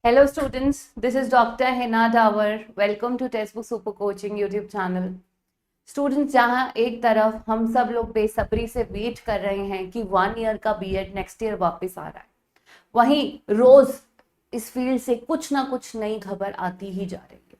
Hello students, this is Dr. Hina Dawar. Welcome to Textbook Super Coaching YouTube channel. Students, जहाँ एक तरफ हम सब लोग बेसब्री से वेट कर रहे हैं कि 1 ईयर का बीएड नेक्स्ट ईयर वापस आ रहा है, वहीं रोज इस फील्ड से कुछ ना कुछ नई खबर आती ही जा रही है।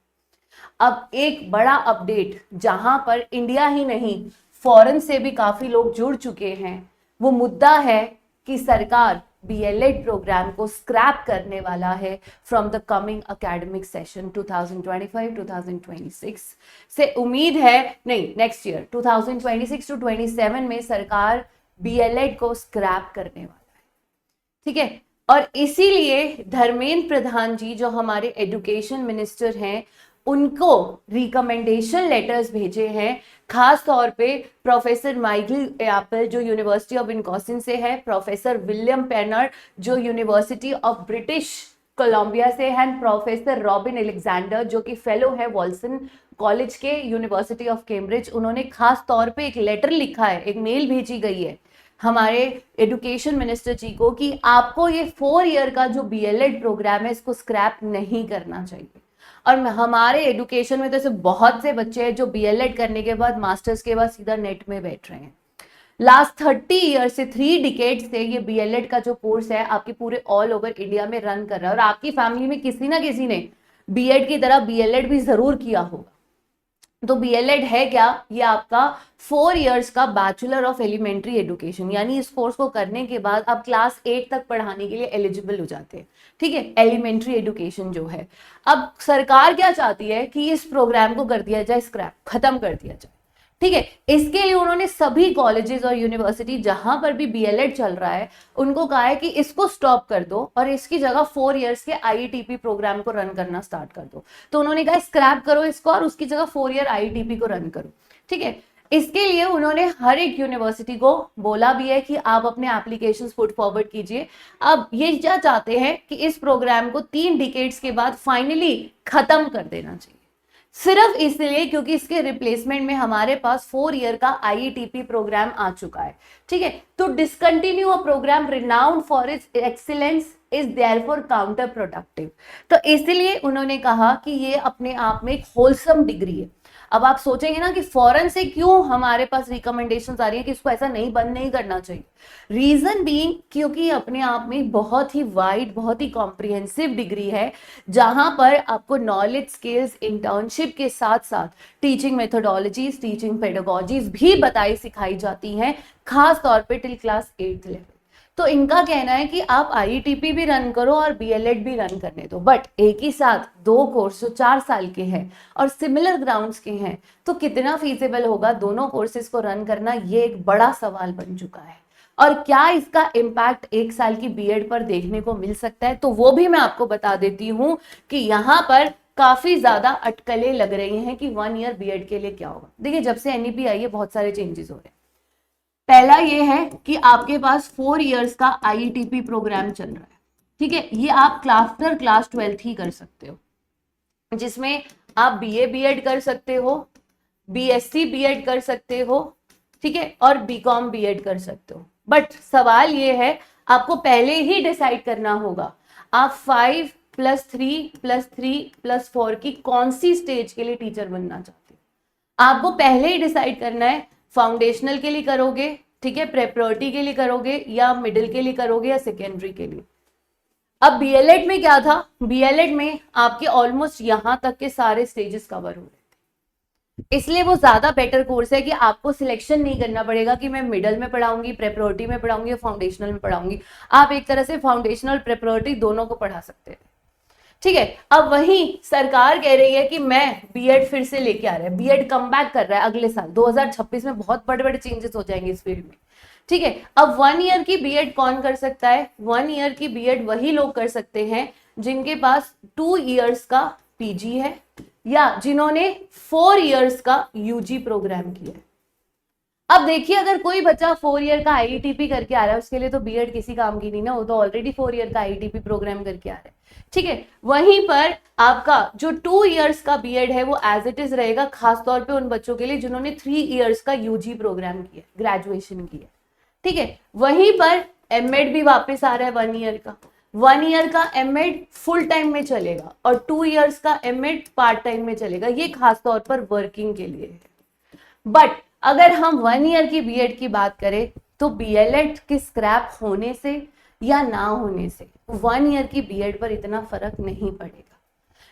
अब एक बड़ा अपडेट जहां पर इंडिया ही नहीं फॉरेन से भी काफी लोग जुड़ चुके हैं, वो मुद्दा है कि सरकार बीएलएड प्रोग्राम को स्क्रैप करने वाला है from the coming academic session 2025-2026 से। उम्मीद है नहीं, नेक्स्ट ईयर 2026 टू 27 में सरकार बीएलएड को स्क्रैप करने वाला है। ठीक है, और इसीलिए धर्मेंद्र प्रधान जी जो हमारे एजुकेशन मिनिस्टर हैं, उनको रिकमेंडेशन लेटर्स भेजे हैं, खास तौर पे प्रोफेसर माइकल एप्पल जो यूनिवर्सिटी ऑफ विस्कॉन्सिन से है, प्रोफेसर विलियम पेनर जो यूनिवर्सिटी ऑफ ब्रिटिश कोलंबिया से है, प्रोफेसर रॉबिन अलेक्जेंडर जो कि फेलो है वॉल्सन कॉलेज के यूनिवर्सिटी ऑफ कैम्ब्रिज। उन्होंने खास तौर पे एक लेटर लिखा है, एक मेल भेजी गई है हमारे एजुकेशन मिनिस्टर जी को कि आपको ये 4 ईयर का जो बीएलएड प्रोग्राम है इसको स्क्रैप नहीं करना चाहिए। और हमारे एजुकेशन में तो ऐसे बहुत से बच्चे हैं जो बीएलएड करने के बाद मास्टर्स के बाद सीधा नेट में बैठ रहे हैं। लास्ट 30 ईयर से 3 डिकेड से ये बीएलएड का जो कोर्स है आपके पूरे ऑल ओवर इंडिया में रन कर रहा है, और आपकी फैमिली में किसी ना किसी ने बीएड की तरह बीएलएड भी जरूर किया होगा। तो बीएलएड है क्या? ये आपका 4 इयर्स का बैचलर ऑफ एलिमेंट्री एजुकेशन, यानी इस कोर्स को करने के बाद आप क्लास 8 तक पढ़ाने के लिए एलिजिबल हो जाते हैं। ठीक है, एलिमेंट्री एजुकेशन जो है। अब सरकार क्या चाहती है कि इस प्रोग्राम को कर दिया जाए स्क्रैप, खत्म कर दिया जाए। ठीक है, इसके लिए उन्होंने सभी कॉलेजेस और यूनिवर्सिटी जहां पर भी बीएलएड चल रहा है उनको कहा है कि इसको स्टॉप कर दो और इसकी जगह 4 इयर्स के आईईटीपी प्रोग्राम को रन करना स्टार्ट कर दो। तो उन्होंने कहा स्क्रैप करो इसको और उसकी जगह 4 ईयर आईईटीपी को रन करो। ठीक है, इसके लिए उन्होंने हर एक यूनिवर्सिटी को बोला भी है कि आप अपने एप्लीकेशंस पुट फॉरवर्ड कीजिए। अब ये क्या चाहते हैं कि इस प्रोग्राम को 3 डिकेड्स के बाद फाइनली खत्म कर देना चाहिए, सिर्फ इसलिए क्योंकि इसके रिप्लेसमेंट में हमारे पास 4 ईयर का आईईटीपी प्रोग्राम आ चुका है। ठीक है, तो discontinue a programme renowned for its excellence is therefore counterproductive. तो इसलिए उन्होंने कहा कि ये अपने आप में एक होलसम डिग्री है। अब आप सोचेंगे ना कि फॉरेन से क्यों हमारे पास रिकमेंडेशंस आ रही है कि इसको ऐसा नहीं बंद नहीं करना चाहिए। रीजन बीइंग क्योंकि अपने आप में बहुत ही वाइड, बहुत ही कॉम्प्रिहेंसिव डिग्री है, जहां पर आपको नॉलेज, स्किल्स, इंटर्नशिप के साथ साथ टीचिंग मेथोडोलॉजीज, टीचिंग पेडागोजीज भी बताई सिखाई जाती हैं, खास तौर पे टिल क्लास 8th लेवल। तो इनका कहना है कि आप आईईटीपी भी रन करो और बीएलएड भी रन करने दो, बट एक ही साथ 2 कोर्स जो 4 साल के हैं और सिमिलर ग्राउंड्स के हैं, तो कितना फीजिबल होगा दोनों कोर्सेज को रन करना, ये एक बड़ा सवाल बन चुका है। और क्या इसका इम्पैक्ट 1 साल की बीएड पर देखने को मिल सकता है, तो वो भी मैं आपको बता देती हूं कि यहाँ पर काफी ज्यादा अटकलें लग रही हैं कि 1 ईयर बीएड के लिए क्या होगा। देखिए, जब से एनईपी आई है बहुत सारे चेंजेस हो रहे हैं। पहला ये है कि आपके पास 4 इयर्स का आईईटीपी प्रोग्राम चल रहा है। ठीक है, ये आप क्लास 12th ही कर सकते हो, जिसमें आप बीए बीएड कर सकते हो, बीएससी बीएड कर सकते हो, ठीक है, और बीकॉम बीएड कर सकते हो। बट सवाल ये है, आपको पहले ही डिसाइड करना होगा आप 5+3+3+4 की कौन सी स्टेज के लिए टीचर बनना चाहते हो। आपको पहले ही डिसाइड करना है फाउंडेशनल के लिए करोगे, ठीक है, प्रेपरेटरी के लिए करोगे, या मिडिल के लिए करोगे, या सेकेंडरी के लिए। अब बीएलएड में क्या था, बीएलएड में आपके ऑलमोस्ट यहां तक के सारे स्टेजेस कवर हो रहे थे, इसलिए वो ज्यादा बेटर कोर्स है कि आपको सिलेक्शन नहीं करना पड़ेगा कि मैं मिडिल में पढ़ाऊंगी, प्रेपरेटरी में पढ़ाऊंगी, या फाउंडेशनल में पढ़ाऊंगी। आप एक तरह से फाउंडेशनल, प्रेपरेटरी दोनों को पढ़ा सकते हैं। ठीक है, अब वही सरकार कह रही है कि मैं बीएड फिर से लेके आ रहा है, बीएड कम बैक कर रहा है अगले साल 2026 में। बहुत बड़े बड़े चेंजेस हो जाएंगे इस फील्ड में। ठीक है, अब 1 ईयर की बीएड कौन कर सकता है? 1 ईयर की बीएड वही लोग कर सकते हैं जिनके पास 2 इयर्स का पीजी है, या जिन्होंने 4 इयर्स का यूजी प्रोग्राम किया है। अब देखिए, अगर कोई बच्चा 4 ईयर का आईईटीपी करके आ रहा है, उसके लिए तो बीएड किसी काम की नहीं ना, वो तो ऑलरेडी 4 ईयर का आईईटीपी प्रोग्राम करके आ रहा है। ठीक है, वहीं पर आपका जो 2 इयर्स का बीएड है वो एज इट इज रहेगा, खासतौर पे उन बच्चों के लिए जिन्होंने 3 इयर्स का यूजी प्रोग्राम किया, ग्रेजुएशन किया। ठीक है, वहीं पर एमएड भी वापस आ रहा है 1 ईयर का। 1 ईयर का एमएड फुल टाइम में चलेगा और 2 इयर्स का एमएड पार्ट टाइम में चलेगा। ये खास तौर पर वर्किंग के लिए है। बट अगर हम 1 ईयर की बीएड की बात करें तो बीएलएड के स्क्रैप होने से या ना होने से 1 ईयर की बीएड पर इतना फर्क नहीं पड़ेगा।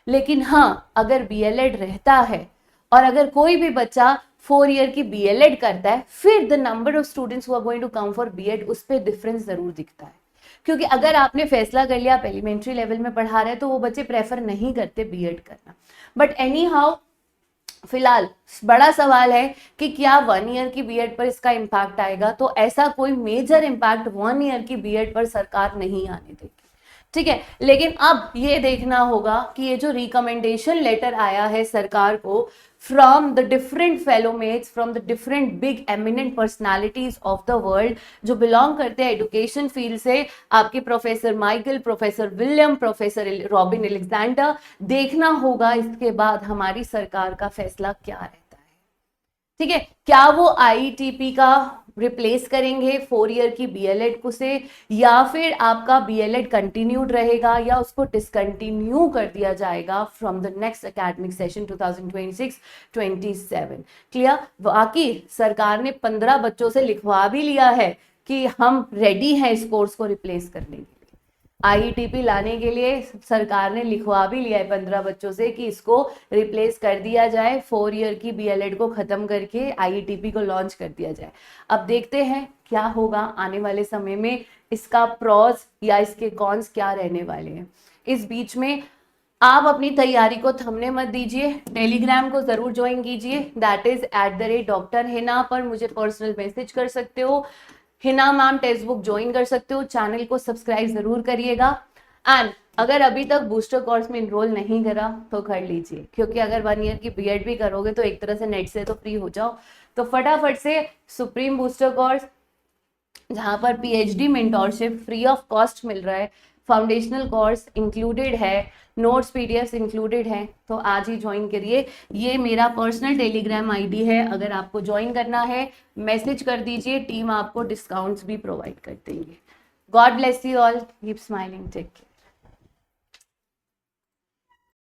लेकिन हाँ, अगर बीएलएड रहता है और अगर कोई भी बच्चा 4 ईयर की बीएलएड करता है, फिर the number of students who are going to come for BEd, उस पर डिफरेंस जरूर दिखता है। क्योंकि अगर आपने फैसला कर लिया आप एलिमेंट्री लेवल में पढ़ा रहे हैं तो वो बच्चे प्रेफर नहीं करते बीएड करना। बट एनी हाउ फिलहाल बड़ा सवाल है कि क्या 1 ईयर की बीएड पर इसका इम्पैक्ट आएगा, तो ऐसा कोई मेजर इम्पैक्ट 1 ईयर की बीएड पर सरकार नहीं आने देगी, ठीक है। लेकिन अब ये देखना होगा कि ये जो रिकमेंडेशन लेटर आया है सरकार को from the different fellowmates, from the different big eminent personalities of the world जो बिलोंग करते हैं एजुकेशन फील्ड से, आपके professor Michael, professor William, professor Robin Alexander, देखना होगा इसके बाद हमारी सरकार का फैसला क्या रहता है, ठीक है। क्या वो आईटीपी का रिप्लेस करेंगे 4 ईयर की बीएलएड को से, या फिर आपका बीएलएड कंटिन्यूड रहेगा या उसको डिसकंटिन्यू कर दिया जाएगा from the next academic session 2026-27। Clear. बाकी सरकार ने 15 बच्चों से लिखवा भी लिया है कि हम रेडी हैं इस कोर्स को रिप्लेस करने के लिए। आईटीपी लाने के लिए सरकार ने लिखवा भी लिया है 15 बच्चों से कि इसको रिप्लेस कर दिया जाए, 4 ईयर की बीएलएड को खत्म करके आईटीपी को लॉन्च कर दिया जाए। अब देखते हैं क्या होगा आने वाले समय में, इसका प्रॉज या इसके कॉन्स क्या रहने वाले हैं। इस बीच में आप अपनी तैयारी को थमने मत दीजिए, टेलीग्राम को जरूर ज्वाइन कीजिए, दैट इज @Dr. हिना पर मुझे पर्सनल मैसेज कर सकते हो, Hina ma'am text book join कर सकते हो, चैनल को सब्सक्राइब जरूर करिएगा। एंड अगर अभी तक बूस्टर कोर्स में इनरोल नहीं करा तो कर लीजिए, क्योंकि अगर 1 ईयर की बीएड भी करोगे तो एक तरह से नेट से तो फ्री हो जाओ। तो फटाफट से सुप्रीम बूस्टर कोर्स जहां पर PhD mentorship free of cost मिल रहा है, फाउंडेशनल कोर्स इंक्लूडेड है, नोट्स पीडीएफ इंक्लूडेड है, तो आज ही ज्वाइन करिए। ये मेरा पर्सनल टेलीग्राम आईडी है, अगर आपको ज्वाइन करना है मैसेज कर दीजिए, टीम आपको डिस्काउंट्स भी प्रोवाइड कर देंगे। God bless you all, keep smiling, take care.